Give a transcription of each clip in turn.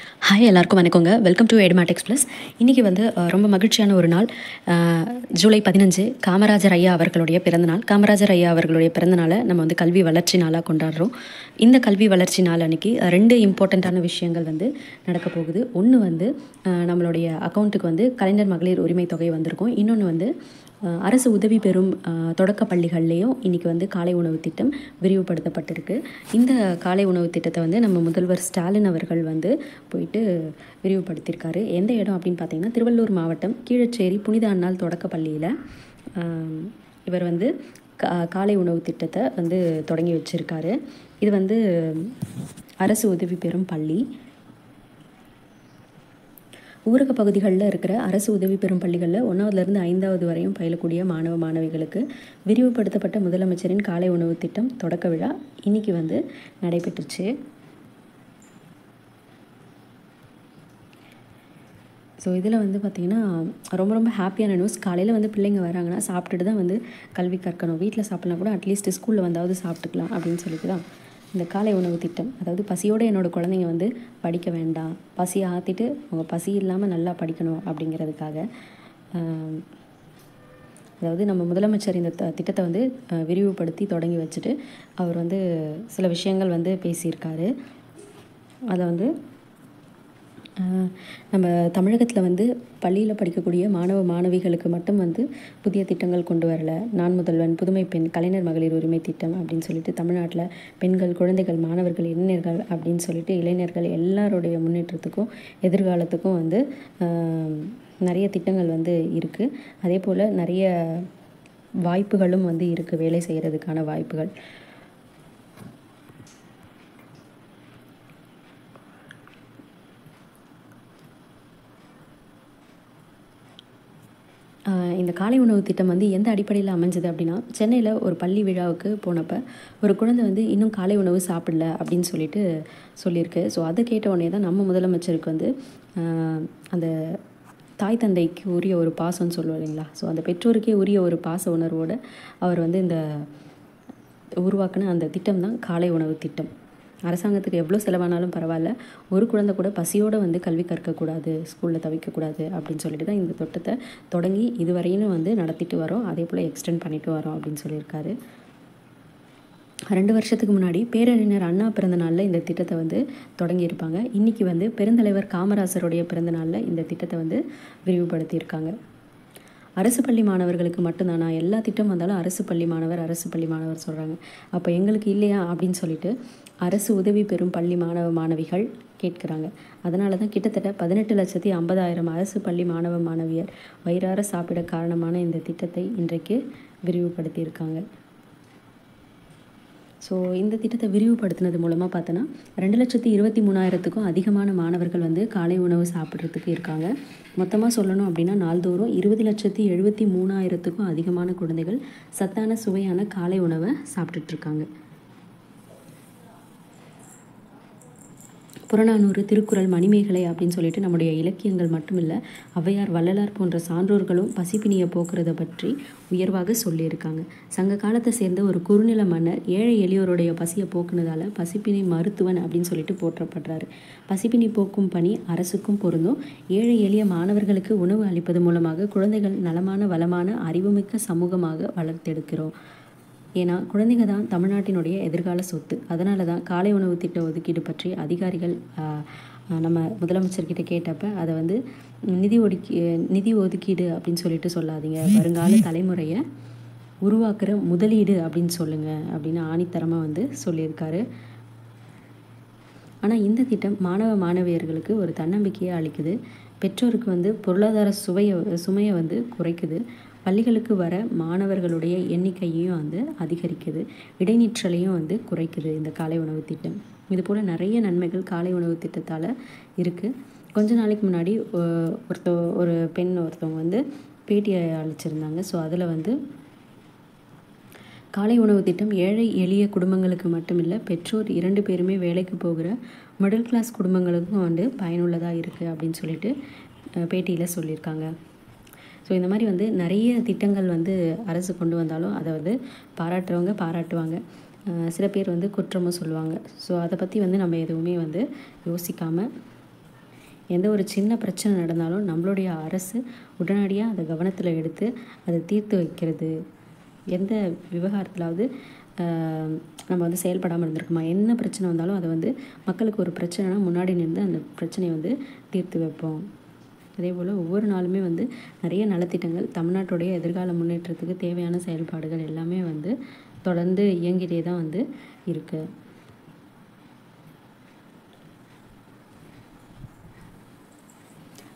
Hi எல்லாருக்கும் வணக்கங்க. Welcome to Edumatics plus. இன்றைக்கி வந்து ரொம்ப மகிழ்ச்சியான ஒரு நாள். ஜூலை 15 காமராஜர் ஐயா அவர்களுடைய பிறந்தநாள். காமராஜர் ஐயா அவர்களுடைய பிறந்தநாளை நம்ம வந்து கல்வி வளர்ச்சி நாளாக கொண்டாடுறோம். இந்த கல்வி வளர்ச்சி நாள் அன்றைக்கி 2 இம்பார்ட்டண்ட்டான விஷயங்கள் வந்து நடக்க போகுது. ஒன்று வந்து நம்மளுடைய அக்கௌண்ட்டுக்கு வந்து கலைஞர் மகளிர் உரிமை தொகை வந்திருக்கும். இன்னொன்று வந்து அரசு உதவி பெறும் தொடக்க பள்ளிகள்லேயும் இன்றைக்கி வந்து காலை உணவு திட்டம் விரிவுபடுத்தப்பட்டிருக்கு. இந்த காலை உணவு திட்டத்தை வந்து நம்ம முதல்வர் ஸ்டாலின் அவர்கள் வந்து போயிட்டு விரிவுபடுத்தியிருக்காரு. எந்த இடம் அப்படின்னு பார்த்தீங்கன்னா, திருவள்ளூர் மாவட்டம் கீழச்சேரி புனித அன்னாள் தொடக்க பள்ளியில் இவர் வந்து காலை உணவு திட்டத்தை வந்து தொடங்கி வச்சுருக்காரு. இது வந்து அரசு உதவி பெறும் பள்ளி. ஊரக பகுதிகளில் இருக்கிற அரசு உதவி பெறும் பள்ளிகளில் 1வதுலேருந்து 5வது வரையும் பயிலக்கூடிய மாணவ மாணவிகளுக்கு விரிவுபடுத்தப்பட்ட முதலமைச்சரின் காலை உணவு திட்டம் தொடக்க விழா இன்றைக்கி வந்து நடைபெற்றுச்சு. ஸோ இதில் வந்து பார்த்திங்கன்னா ரொம்ப ஹாப்பியான நியூஸ். காலையில் வந்து பிள்ளைங்க வராங்கன்னா சாப்பிட்டுட்டு தான் வந்து கல்வி கற்கணும். வீட்டில் சாப்பிட்லாம் கூட அட்லீஸ்ட் ஸ்கூலில் வந்தாவது சாப்பிட்டுக்கலாம் அப்படின்னு சொல்லிட்டு தான் இந்த காலை உணவு திட்டம். அதாவது பசியோடு என்னோடய குழந்தைங்க வந்து படிக்க வேண்டாம், பசியை ஆற்றிட்டு அவங்க பசி இல்லாமல் நல்லா படிக்கணும் அப்படிங்கிறதுக்காக அதாவது நம்ம முதலமைச்சர் இந்த திட்டத்தை வந்து விரிவுபடுத்தி தொடங்கி வச்சுட்டு அவர் வந்து சில விஷயங்கள் வந்து பேசியிருக்காரு. அதை வந்து நம்ம தமிழகத்தில் வந்து பள்ளியில் படிக்கக்கூடிய மாணவ மாணவிகளுக்கு மட்டும் வந்து புதிய திட்டங்கள் கொண்டு வரலை. நான் முதல்வன், புதுமை பெண், கலைஞர் மகளிர் உரிமை திட்டம் அப்படின்னு சொல்லிட்டு தமிழ்நாட்டில் பெண்கள், குழந்தைகள், மாணவர்கள், இளைஞர்கள் அப்படின்னு சொல்லிட்டு இளைஞர்கள் எல்லாருடைய முன்னேற்றத்துக்கும் எதிர்காலத்துக்கும் வந்து நிறைய திட்டங்கள் வந்து இருக்குது. அதே போல் நிறைய வாய்ப்புகளும் வந்து இருக்குது, வேலை செய்கிறதுக்கான வாய்ப்புகள். இந்த காலை உணவு திட்டம் வந்து எந்த அடிப்படையில் அமைஞ்சது அப்படின்னா, சென்னையில் ஒரு பள்ளி விழாவுக்கு போனப்போ ஒரு குழந்தை வந்து இன்னும் காலை உணவு சாப்பிடல அப்படின்னு சொல்லிட்டு சொல்லியிருக்கு. ஸோ அதை கேட்ட உடனே தான் நம்ம முதலமைச்சருக்கு வந்து அந்த தாய் தந்தைக்கு உரிய ஒரு பாசம்னு சொல்லுவோம் இல்லைங்களா, ஸோ அந்த பெற்றோருக்கே உரிய ஒரு பாச உணர்வோடு அவர் வந்து இந்த உருவாக்கின அந்த திட்டம் தான் காலை உணவு திட்டம். அரசாங்கத்துக்கு எவ்வளோ செலவானாலும் பரவாயில்ல, ஒரு குழந்தை கூட பசியோடு வந்து கல்வி கற்கக்கூடாது, ஸ்கூலில் தவிக்கக்கூடாது அப்படின்னு சொல்லிட்டு தான் இந்த திட்டத்தை தொடங்கி இதுவரையிலும் வந்து நடத்திட்டு வரோம். அதே போல் எக்ஸ்டெண்ட் பண்ணிட்டு வரோம் அப்படின்னு சொல்லியிருக்காரு. 2 வருஷத்துக்கு முன்னாடி பேரறிஞர் அண்ணா பிறந்த நாளில் இந்த திட்டத்தை வந்து தொடங்கியிருப்பாங்க. இன்றைக்கி வந்து பெருந்தலைவர் காமராஜருடைய பிறந்த நாளில் இந்த திட்டத்தை வந்து விரிவுபடுத்தியிருக்காங்க. அரசு பள்ளி மாணவர்களுக்கு மட்டும்தானா? எல்லா திட்டம் வந்தாலும் அரசு பள்ளி மாணவர் சொல்கிறாங்க. அப்போ எங்களுக்கு இல்லையா அப்படின்னு சொல்லிட்டு அரசு உதவி பெறும் பள்ளி மாணவ மாணவிகள் கேட்குறாங்க. அதனால தான் கிட்டத்தட்ட 18,50,000 அரசு பள்ளி மாணவ மாணவியர் வயிறார சாப்பிட காரணமான இந்த திட்டத்தை இன்றைக்கு விரிவுபடுத்தியிருக்காங்க. ஸோ இந்த திட்டத்தை விரிவுபடுத்தினது மூலமாக பார்த்தோன்னா 2,23,000க்கும் அதிகமான மாணவர்கள் வந்து காலை உணவு சாப்பிட்றதுக்கு இருக்காங்க. மொத்தமாக சொல்லணும் அப்படின்னா நாள்தோறும் 20,73,000க்கும் அதிகமான குழந்தைகள் சத்தான சுவையான காலை உணவை சாப்பிட்டுட்ருக்காங்க. புறநானூறு, திருக்குறள், மணிமேகலை அப்படின்னு சொல்லிட்டு நம்முடைய இலக்கியங்கள் மட்டும் இல்லை, ஔவையார், வள்ளலார் போன்ற சான்றோர்களும் பசிப்பினியை போக்குறதை பற்றி உயர்வாக சொல்லியிருக்காங்க. சங்க காலத்தை சேர்ந்த ஒரு குறுநில மன்னர் ஏழை எளியோருடைய பசியை போக்குனதால் பசிப்பினி மருத்துவன் அப்படின்னு சொல்லிட்டு போற்றப்படுறாரு. பசிப்பினி போக்கும் பணி அரசுக்கும் பொருந்தும். ஏழை எளிய மாணவர்களுக்கு உணவு அளிப்பது மூலமாக குழந்தைகள் நலமான, வளமான, அறிவுமிக்க சமூகமாக வளர்த்தெடுக்கிறோம். ஏன்னா குழந்தைங்க தான் தமிழ்நாட்டினுடைய எதிர்கால சொத்து. அதனால தான் காலை உணவு திட்ட ஒதுக்கீடு பற்றி அதிகாரிகள் நம்ம முதலமைச்சர்கிட்ட கேட்டப்போ அதை வந்து நிதி ஒதுக்கீடு அப்படின்னு சொல்லிட்டு சொல்லாதீங்க, வருங்கால தலைமுறையை உருவாக்குற முதலீடு அப்படின்னு சொல்லுங்கள் அப்படின்னு ஆணித்தரமாக வந்து சொல்லியிருக்காரு. ஆனால் இந்த திட்டம் மாணவ மாணவியர்களுக்கு ஒரு தன்னம்பிக்கையை அளிக்குது. பெற்றோருக்கு வந்து பொருளாதார சுமையை வந்து குறைக்குது. பள்ளிகளுக்கு வர மாணவர்களுடைய எண்ணிக்கையையும் வந்து அதிகரிக்குது. இடைநிற்றலையும் வந்து குறைக்குது இந்த காலை உணவு திட்டம். இதுபோல் நிறைய நன்மைகள் காலை உணவு திட்டத்தால் இருக்குது. கொஞ்ச நாளைக்கு முன்னாடி ஒரு பெண் ஒருத்தவங்க வந்து பேட்டியை அளிச்சிருந்தாங்க. ஸோ அதில் வந்து காலை உணவு திட்டம் ஏழை எளிய குடும்பங்களுக்கு மட்டும் இல்லை, பெற்றோர் 2 பேருமே வேலைக்கு போகிற மிடில் கிளாஸ் குடும்பங்களுக்கும் வந்து பயனுள்ளதாக இருக்குது அப்படின்னு சொல்லிட்டு பேட்டியில் சொல்லியிருக்காங்க. ஸோ இந்த மாதிரி வந்து நிறைய திட்டங்கள் வந்து அரசு கொண்டு வந்தாலும் அதை வந்து பாராட்டுறவங்க பாராட்டுவாங்க, சில பேர் வந்து குற்றமும் சொல்லுவாங்க. ஸோ அதை பற்றி வந்து நம்ம எதுவுமே வந்து யோசிக்காமல் எந்த ஒரு சின்ன பிரச்சனை நடந்தாலும் நம்மளுடைய அரசு உடனடியாக அதை கவனத்தில் எடுத்து அதை தீர்த்து வைக்கிறது. எந்த விவகாரத்திலாவது நம்ம வந்து செயல்படாமல் இருந்திருக்குமா? என்ன பிரச்சனை வந்தாலும் அதை வந்து மக்களுக்கு ஒரு பிரச்சனைனா முன்னாடி நின்று அந்த பிரச்சனையை வந்து தீர்த்து வைப்போம். அதே போல் ஒவ்வொரு நாளுமே வந்து நிறைய நலத்திட்டங்கள், தமிழ்நாட்டுடைய எதிர்கால முன்னேற்றத்துக்கு தேவையான செயல்பாடுகள் எல்லாமே வந்து தொடர்ந்து இயங்கிட்டே தான் வந்து இருக்குது.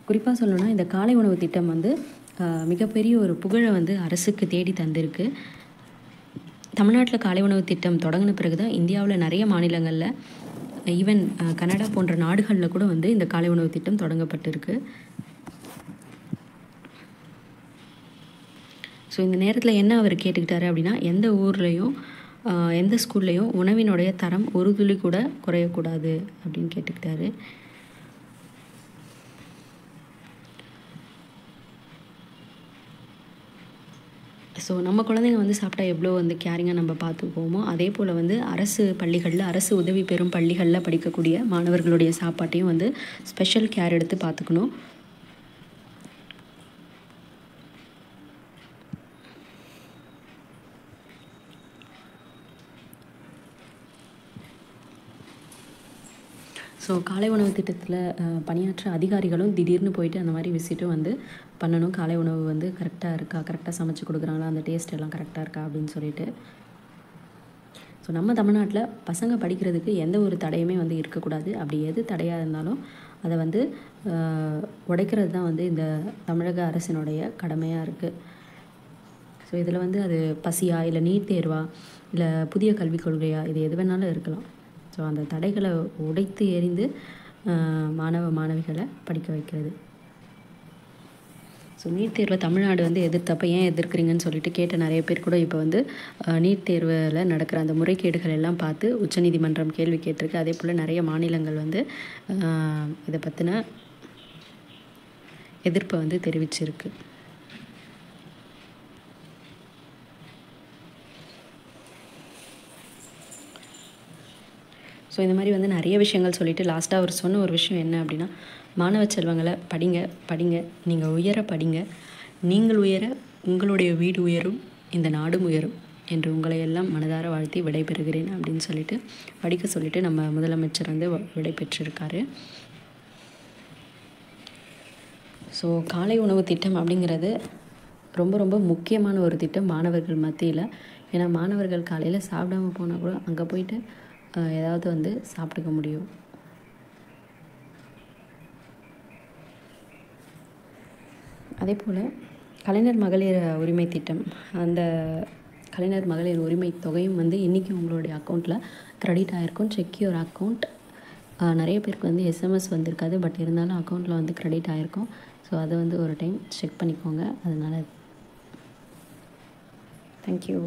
குறிப்பாக சொல்லணும்னா இந்த காலை உணவு திட்டம் வந்து மிகப்பெரிய ஒரு புகழை வந்து அரசுக்கு தேடி தந்திருக்கு. தமிழ்நாட்டில் காலை உணவு திட்டம் தொடங்கின பிறகு தான் இந்தியாவில் நிறைய மாநிலங்களில், ஈவன் கனடா போன்ற நாடுகளில் கூட வந்து இந்த காலை உணவு திட்டம் தொடங்கப்பட்டிருக்கு. ஸோ இந்த நேரத்தில் என்ன அவர் கேட்டுக்கிட்டாரு அப்படின்னா, எந்த ஊர்லேயும் எந்த ஸ்கூல்லையும் உணவினுடைய தரம் ஒரு துளி கூட குறையக்கூடாது அப்படின்னு கேட்டுக்கிட்டாரு. ஸோ நம்ம குழந்தைங்க வந்து சாப்பிட்டா எவ்வளோ வந்து கேரிங்காக நம்ம பார்த்துக்குவோமோ, அதே போல் வந்து அரசு பள்ளிகளில், அரசு உதவி பெறும் பள்ளிகளில் படிக்கக்கூடிய மாணவர்களுடைய சாப்பாட்டையும் வந்து ஸ்பெஷல் கேர் எடுத்து பார்த்துக்கணும். ஸோ காலை உணவு திட்டத்தில் பணியாற்ற அதிகாரிகளும் திடீர்னு போயிட்டு அந்த மாதிரி விசிட்டும் வந்து பண்ணணும். காலை உணவு வந்து கரெக்டாக இருக்கா, கரெக்டாக சமைச்சு கொடுக்குறாங்களா, அந்த டேஸ்ட் எல்லாம் கரெக்டாக இருக்கா அப்படின்னு சொல்லிட்டு. ஸோ நம்ம தமிழ்நாட்டில் பசங்க படிக்கிறதுக்கு எந்த ஒரு தடையுமே வந்து இருக்கக்கூடாது. அப்படி எது தடையாக இருந்தாலும் அதை வந்து உடைக்கிறது தான் வந்து இந்த தமிழக அரசினுடைய கடமையாக இருக்குது. ஸோ இதில் வந்து அது பசியா, இல்லை நீட் தேர்வா, இல்லை புதிய கல்விக் கொள்கையா, இது எது வேணாலும் இருக்கலாம். ஸோ அந்த தடைகளை உடைத்து எறிந்து மாணவ மாணவிகளை படிக்க வைக்கிறது. ஸோ நீட் தேர்வை தமிழ்நாடு வந்து எதிர்த்தப்போ ஏன் எதிர்க்கிறீங்கன்னு சொல்லிட்டு கேட்ட நிறைய பேர் கூட இப்போ வந்து நீட் தேர்வில் நடக்கிற அந்த முறைகேடுகள் எல்லாம் பார்த்து உச்சநீதிமன்றம் கேள்வி கேட்டிருக்கு. அதே போல் நிறைய மாநிலங்கள் வந்து இதை பற்றின எதிர்ப்பை வந்து தெரிவிச்சிருக்கு. ஸோ இந்த மாதிரி வந்து நிறைய விஷயங்கள் சொல்லிவிட்டு லாஸ்ட்டாக அவர் சொன்ன ஒரு விஷயம் என்ன அப்படின்னா, மாணவ செல்வங்களை படிங்க படிங்க, நீங்கள் உயர படிங்க, நீங்கள் உயர உங்களுடைய வீடு உயரும், இந்த நாடும் உயரும் என்று உங்களை எல்லாம் மனதார வாழ்த்தி விடைபெறுகிறேன் அப்படின்னு சொல்லிட்டு படிக்க சொல்லிவிட்டு நம்ம முதலமைச்சர் வந்து விடை பெற்றிருக்காரு. ஸோ காலை உணவு திட்டம் அப்படிங்கிறது ரொம்ப ரொம்ப முக்கியமான ஒரு திட்டம் மாணவர்கள் மத்தியில். ஏன்னா மாணவர்கள் காலையில் சாப்பிடாம போனால் கூட அங்கே போயிட்டு ஏதாவது வந்து சாப்பிட்டுக்க முடியும். அதே போல் கலைஞர் மகளிர் உரிமை திட்டம், அந்த கலைஞர் மகளிர் உரிமை தொகையும் வந்து இன்றைக்கி உங்களுடைய அக்கௌண்ட்டில் க்ரெடிட் ஆகிருக்கும். Check your account. நிறைய பேருக்கு வந்து எஸ்எம்எஸ் வந்திருக்காது, பட் இருந்தாலும் அக்கௌண்ட்டில் வந்து க்ரெடிட் ஆகிருக்கும். ஸோ அதை வந்து ஒரு டைம் செக் பண்ணிக்கோங்க. அதனால் தேங்க்யூ.